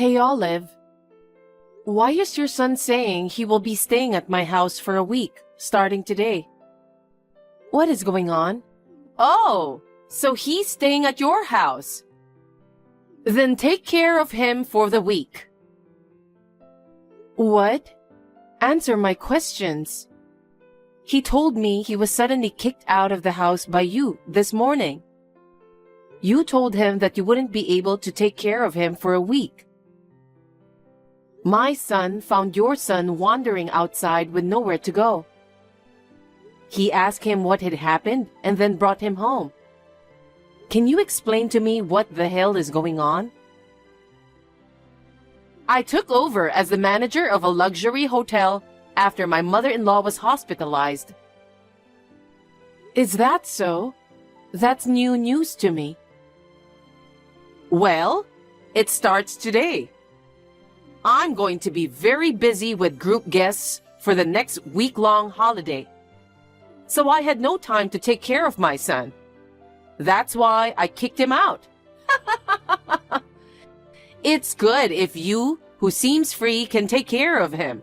Hey Olive, why is your son saying he will be staying at my house for a week, starting today? What is going on? Oh, so he's staying at your house. Then take care of him for the week. What? Answer my questions. He told me he was suddenly kicked out of the house by you this morning. You told him that you wouldn't be able to take care of him for a week. My son found your son wandering outside with nowhere to go. He asked him what had happened and then brought him home. Can you explain to me what the hell is going on? I took over as the manager of a luxury hotel after my mother-in-law was hospitalized. Is that so? That's new news to me. Well, it starts today. I'm going to be very busy with group guests for the next week-long holiday. So I had no time to take care of my son. That's why I kicked him out. It's good if you, who seems free, can take care of him.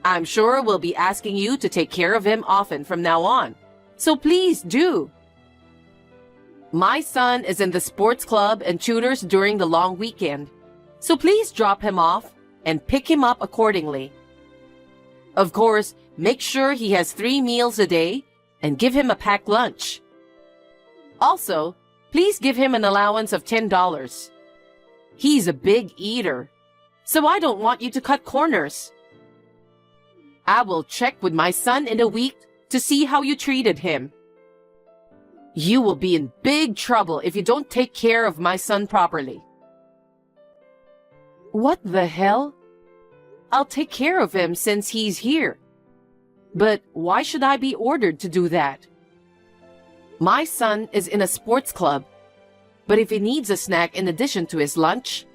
I'm sure we'll be asking you to take care of him often from now on. So please do. My son is in the sports club and tutors during the long weekend. So please drop him off and pick him up accordingly. Of course, make sure he has 3 meals a day and give him a packed lunch. Also, please give him an allowance of $10. He's a big eater, so I don't want you to cut corners. I will check with my son in a week to see how you treated him. You will be in big trouble if you don't take care of my son properly. What the hell? I'll take care of him since he's here. But why should I be ordered to do that? My son is in a sports club, but if he needs a snack in addition to his lunch,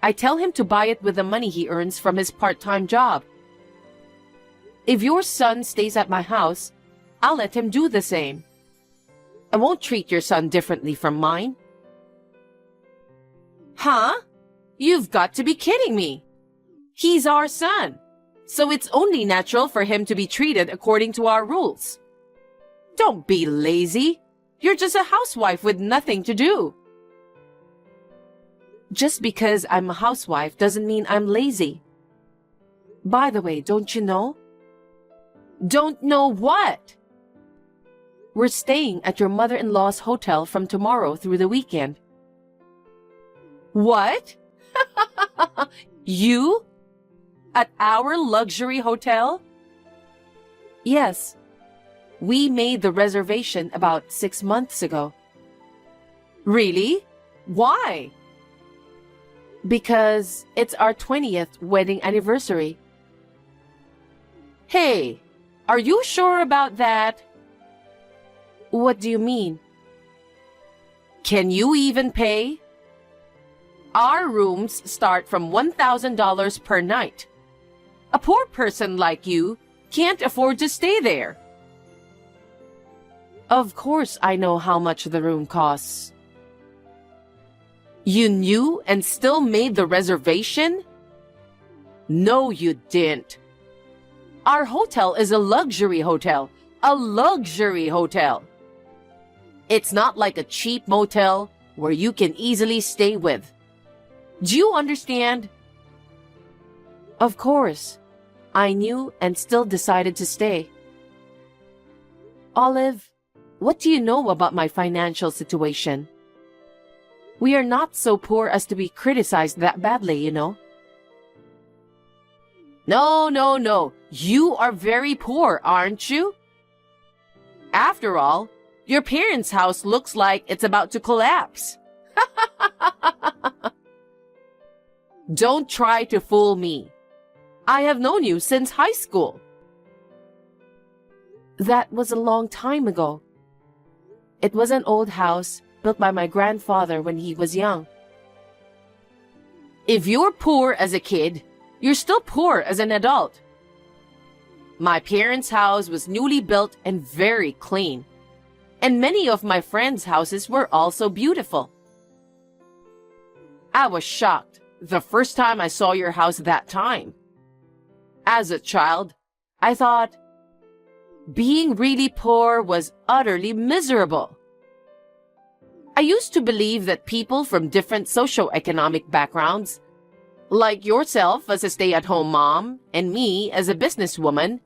I tell him to buy it with the money he earns from his part-time job. If your son stays at my house, I'll let him do the same. I won't treat your son differently from mine. Huh? You've got to be kidding me. He's our son, so it's only natural for him to be treated according to our rules. Don't be lazy. You're just a housewife with nothing to do. Just because I'm a housewife doesn't mean I'm lazy. By the way, don't you know? Don't know what? We're staying at your mother-in-law's hotel from tomorrow through the weekend. What? You? At our luxury hotel? Yes. We made the reservation about 6 months ago. Really? Why? Because it's our 20th wedding anniversary. Hey, are you sure about that? What do you mean? Can you even pay? Our rooms start from $1,000 per night. A poor person like you can't afford to stay there. Of course I know how much the room costs. You knew and still made the reservation? No, you didn't. Our hotel is a luxury hotel. A luxury hotel. It's not like a cheap motel where you can easily stay with. Do you understand? Of course. I knew and still decided to stay. Olive, what do you know about my financial situation? We are not so poor as to be criticized that badly, you know. No. You are very poor, aren't you? After all, your parents' house looks like it's about to collapse. Don't try to fool me. I have known you since high school. That was a long time ago. It was an old house built by my grandfather when he was young. If you're poor as a kid, you're still poor as an adult. My parents' house was newly built and very clean. And many of my friends' houses were also beautiful. I was shocked the first time I saw your house that time. As a child, I thought being really poor was utterly miserable. I used to believe that people from different socioeconomic backgrounds, like yourself as a stay-at-home mom and me as a businesswoman,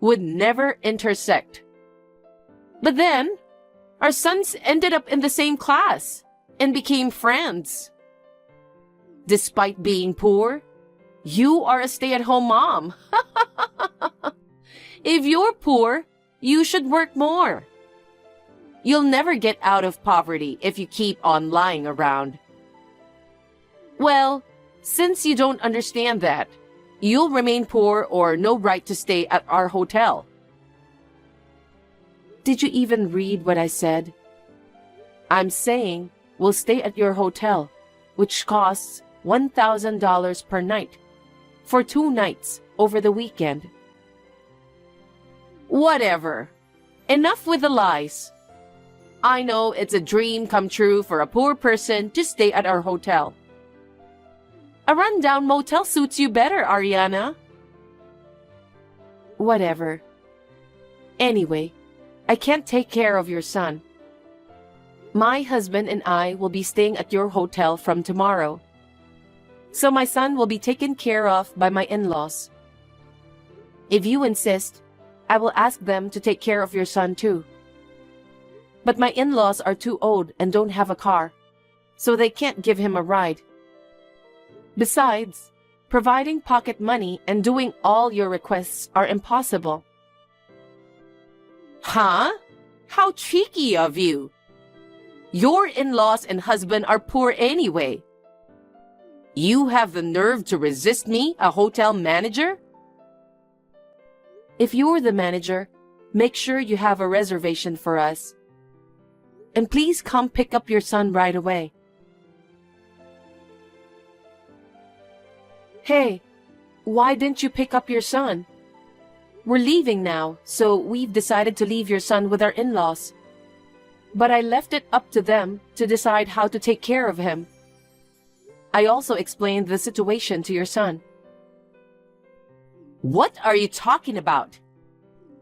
would never intersect. But then, our sons ended up in the same class and became friends. Despite being poor, you are a stay-at-home mom. If you're poor, you should work more. You'll never get out of poverty if you keep on lying around. Well, since you don't understand that, you'll remain poor or no right to stay at our hotel. Did you even read what I said? I'm saying we'll stay at your hotel, which costs $1,000 per night, for 2 nights over the weekend. Whatever. Enough with the lies. I know it's a dream come true for a poor person to stay at our hotel. A rundown motel suits you better, Ariana. Whatever. Anyway, I can't take care of your son. My husband and I will be staying at your hotel from tomorrow. So my son will be taken care of by my in-laws. If you insist, I will ask them to take care of your son too. But my in-laws are too old and don't have a car, so they can't give him a ride. Besides, providing pocket money and doing all your requests are impossible. Huh? How cheeky of you! Your in-laws and husband are poor anyway. You have the nerve to resist me, a hotel manager? If you're the manager, make sure you have a reservation for us. And please come pick up your son right away. Hey, why didn't you pick up your son? We're leaving now, so we've decided to leave your son with our in-laws. But I left it up to them to decide how to take care of him. I also explained the situation to your son. What are you talking about?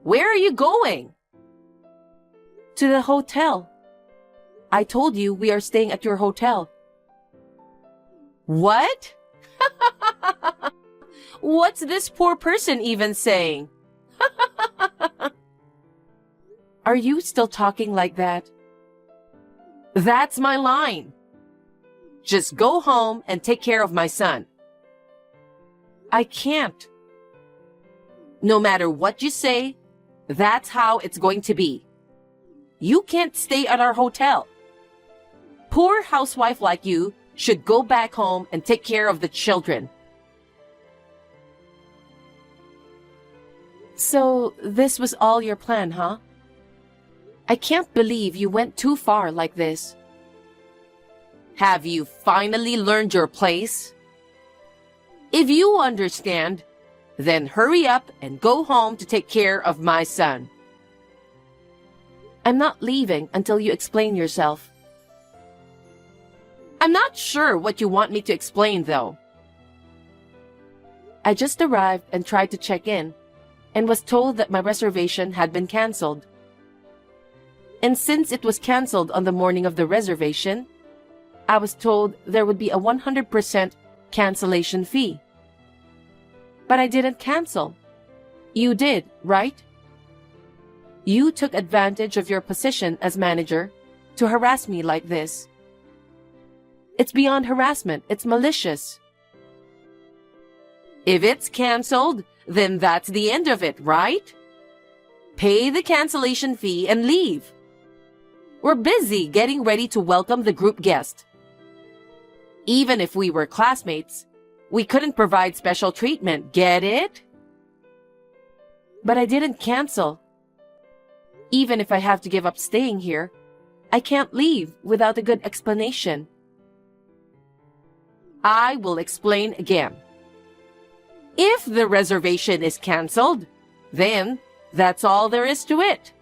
Where are you going? To the hotel. I told you we are staying at your hotel. What? What's this poor person even saying? Are you still talking like that? That's my line. Just go home and take care of my son. I can't. No matter what you say, that's how it's going to be. You can't stay at our hotel. Poor housewife like you should go back home and take care of the children. So, this was all your plan, huh? I can't believe you went too far like this. Have you finally learned your place? If you understand, then hurry up and go home to take care of my son. I'm not leaving until you explain yourself. I'm not sure what you want me to explain, though. I just arrived and tried to check in, and was told that my reservation had been canceled. And since it was canceled on the morning of the reservation, I was told there would be a 100% cancellation fee. But I didn't cancel. You did, right? You took advantage of your position as manager to harass me like this. It's beyond harassment. It's malicious. If it's canceled, then that's the end of it, right? Pay the cancellation fee and leave. We're busy getting ready to welcome the group guest. Even if we were classmates, we couldn't provide special treatment, get it? But I didn't cancel. Even if I have to give up staying here, I can't leave without a good explanation. I will explain again. If the reservation is canceled, then that's all there is to it.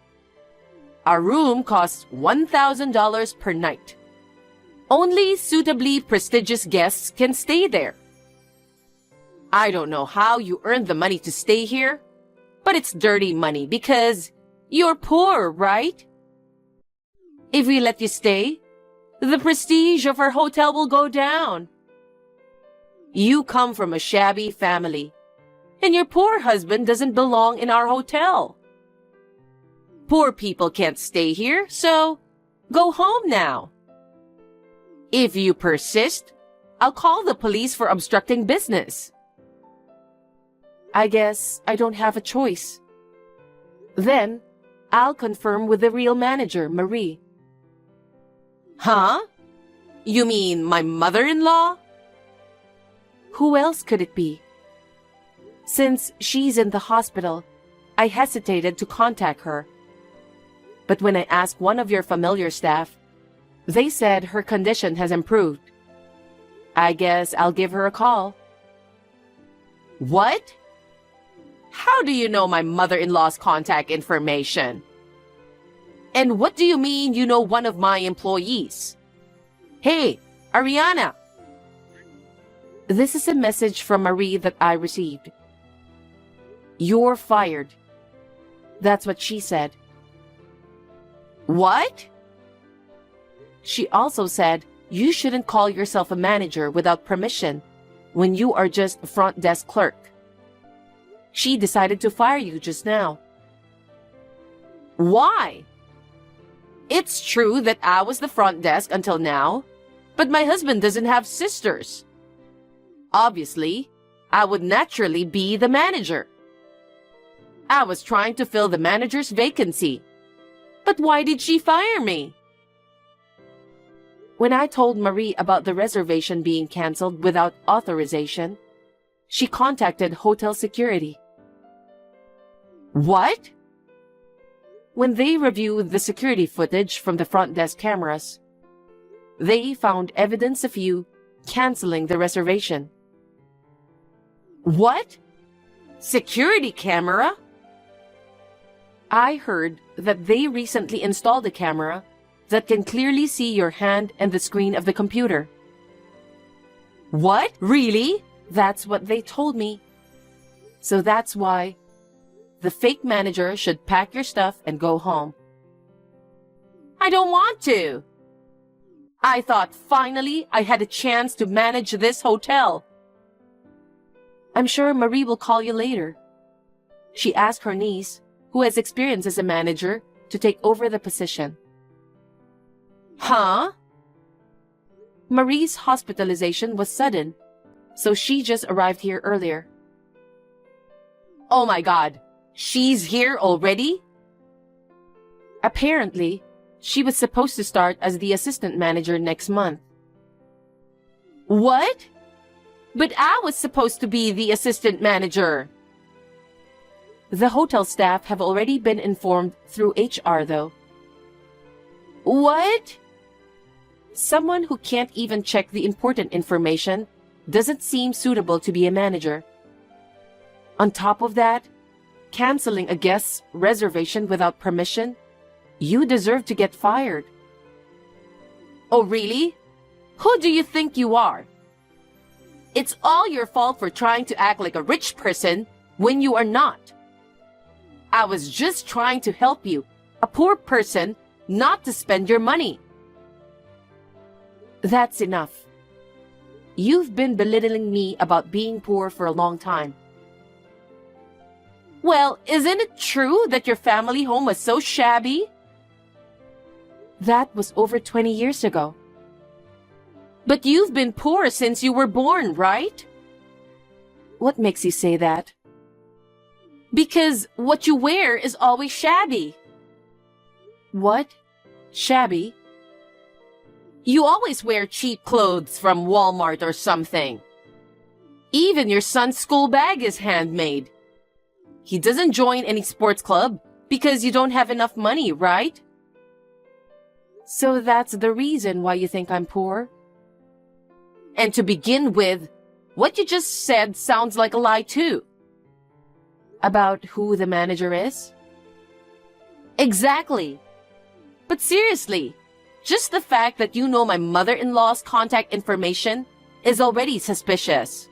Our room costs $1,000 per night. Only suitably prestigious guests can stay there. I don't know how you earned the money to stay here, but it's dirty money because you're poor, right? If we let you stay, the prestige of our hotel will go down. You come from a shabby family, and your poor husband doesn't belong in our hotel. Poor people can't stay here, so go home now. If you persist, I'll call the police for obstructing business. I guess I don't have a choice. Then, I'll confirm with the real manager, Marie. Huh? You mean my mother-in-law? Who else could it be? Since she's in the hospital, I hesitated to contact her. But when I asked one of your familiar staff, they said her condition has improved. I guess I'll give her a call. What? How do you know my mother-in-law's contact information? And what do you mean you know one of my employees? Hey, Ariana! This is a message from Marie that I received. You're fired. That's what she said. What? She also said you shouldn't call yourself a manager without permission when you are just a front desk clerk. She decided to fire you just now. Why? It's true that I was the front desk until now, but my husband doesn't have sisters. Obviously, I would naturally be the manager. I was trying to fill the manager's vacancy. But why did she fire me? When I told Marie about the reservation being canceled without authorization, she contacted hotel security. What? When they reviewed the security footage from the front desk cameras, they found evidence of you canceling the reservation. What? Security camera? I heard that they recently installed a camera that can clearly see your hand and the screen of the computer. What? Really? That's what they told me. So that's why the fake manager should pack your stuff and go home. I don't want to. I thought finally I had a chance to manage this hotel. I'm sure Marie will call you later. She asked her niece, who has experience as a manager, to take over the position. Huh? Marie's hospitalization was sudden, so she just arrived here earlier. Oh my God, she's here already? Apparently, she was supposed to start as the assistant manager next month. What? But I was supposed to be the assistant manager. The hotel staff have already been informed through HR, though. What? Someone who can't even check the important information doesn't seem suitable to be a manager. On top of that, canceling a guest's reservation without permission, you deserve to get fired. Oh, really? Who do you think you are? It's all your fault for trying to act like a rich person when you are not. I was just trying to help you, a poor person, not to spend your money. That's enough. You've been belittling me about being poor for a long time. Well, isn't it true that your family home was so shabby? That was over 20 years ago. But you've been poor since you were born, right? What makes you say that? Because what you wear is always shabby. What? Shabby? You always wear cheap clothes from Walmart or something. Even your son's school bag is handmade. He doesn't join any sports club because you don't have enough money, right? So that's the reason why you think I'm poor? And to begin with, what you just said sounds like a lie too. About who the manager is? Exactly. But seriously, just the fact that you know my mother-in-law's contact information is already suspicious.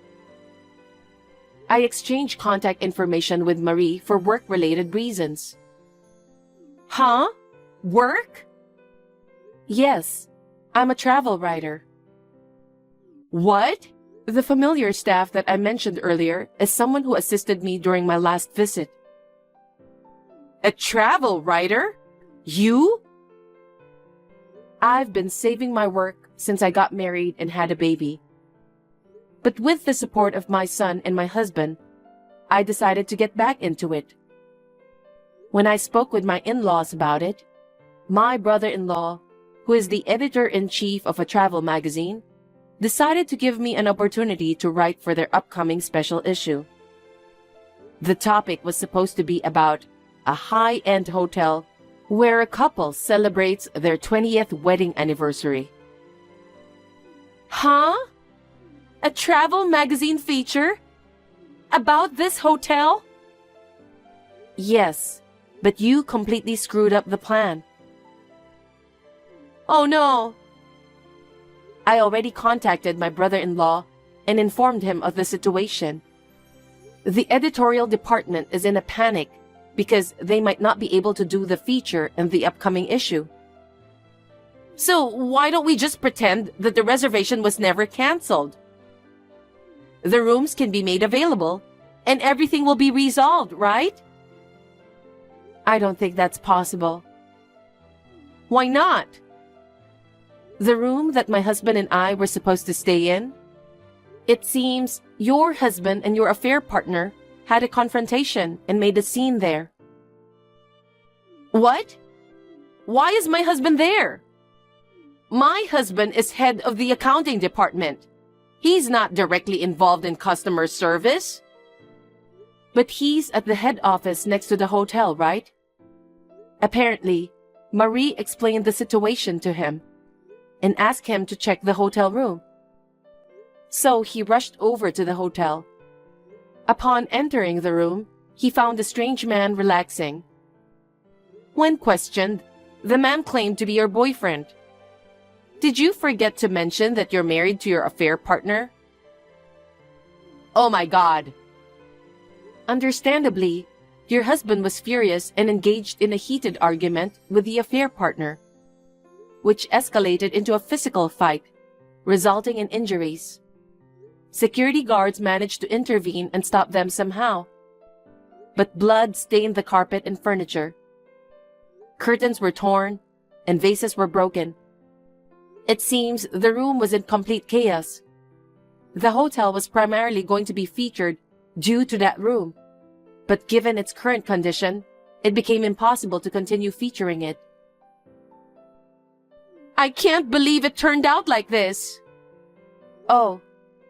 I exchanged contact information with Marie for work-related reasons. Huh? Work? Yes, I'm a travel writer. What? The familiar staff that I mentioned earlier is someone who assisted me during my last visit. A travel writer? You? I've been saving my work since I got married and had a baby. But with the support of my son and my husband, I decided to get back into it. When I spoke with my in-laws about it, my brother-in-law, who is the editor-in-chief of a travel magazine, decided to give me an opportunity to write for their upcoming special issue. The topic was supposed to be about a high-end hotel where a couple celebrates their 20th wedding anniversary. Huh? A travel magazine feature? About this hotel? Yes, but you completely screwed up the plan. Oh no! I already contacted my brother-in-law and informed him of the situation. The editorial department is in a panic because they might not be able to do the feature in the upcoming issue. So why don't we just pretend that the reservation was never canceled? The rooms can be made available and everything will be resolved, right? I don't think that's possible. Why not? The room that my husband and I were supposed to stay in? It seems your husband and your affair partner had a confrontation and made a scene there. What? Why is my husband there? My husband is head of the accounting department. He's not directly involved in customer service. But he's at the head office next to the hotel, right? Apparently, Marie explained the situation to him and asked him to check the hotel room. So he rushed over to the hotel. Upon entering the room, he found a strange man relaxing. When questioned, the man claimed to be your boyfriend. Did you forget to mention that you're married to your affair partner? Oh my God! Understandably, your husband was furious and engaged in a heated argument with the affair partner, which escalated into a physical fight, resulting in injuries. Security guards managed to intervene and stop them somehow, but blood stained the carpet and furniture. Curtains were torn and vases were broken. It seems the room was in complete chaos. The hotel was primarily going to be featured due to that room, but given its current condition, it became impossible to continue featuring it. I can't believe it turned out like this. Oh,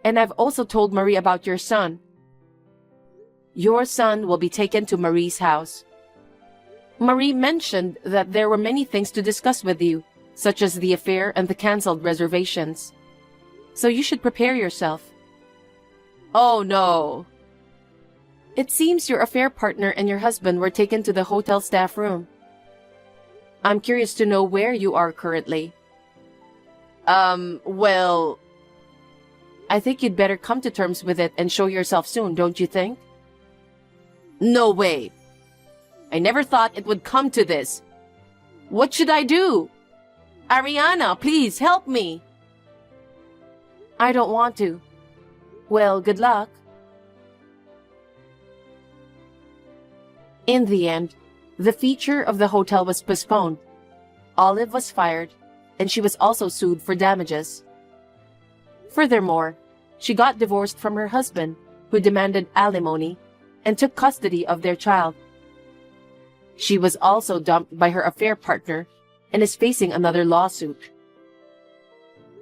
and I've also told Marie about your son. Your son will be taken to Marie's house. Marie mentioned that there were many things to discuss with you, such as the affair and the canceled reservations. So you should prepare yourself. Oh no! It seems your affair partner and your husband were taken to the hotel staff room. I'm curious to know where you are currently. Well... I think you'd better come to terms with it and show yourself soon, don't you think? No way! I never thought it would come to this. What should I do? Ariana, please help me! I don't want to. Well, good luck. In the end, the feature of the hotel was postponed. Olive was fired, and she was also sued for damages. Furthermore, she got divorced from her husband, who demanded alimony and took custody of their child. She was also dumped by her affair partner and is facing another lawsuit.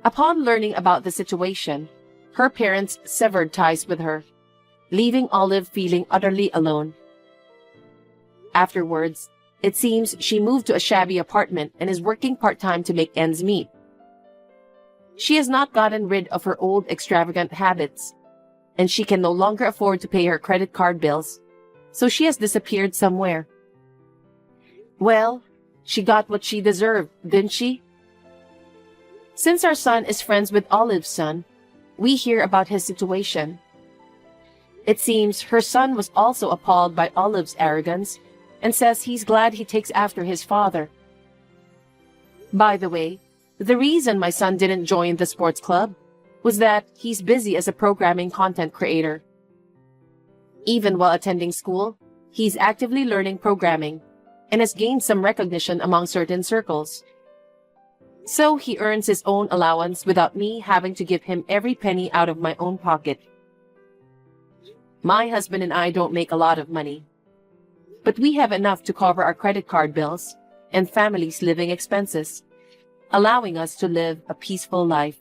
Upon learning about the situation, her parents severed ties with her, leaving Olive feeling utterly alone. Afterwards, it seems she moved to a shabby apartment and is working part-time to make ends meet. She has not gotten rid of her old extravagant habits, and she can no longer afford to pay her credit card bills, so she has disappeared somewhere. Well, she got what she deserved, didn't she? Since our son is friends with Olive's son, we hear about his situation. It seems her son was also appalled by Olive's arrogance and says he's glad he takes after his father. By the way, the reason my son didn't join the sports club was that he's busy as a programming content creator. Even while attending school, he's actively learning programming and has gained some recognition among certain circles. So he earns his own allowance without me having to give him every penny out of my own pocket. My husband and I don't make a lot of money, but we have enough to cover our credit card bills and family's living expenses, allowing us to live a peaceful life.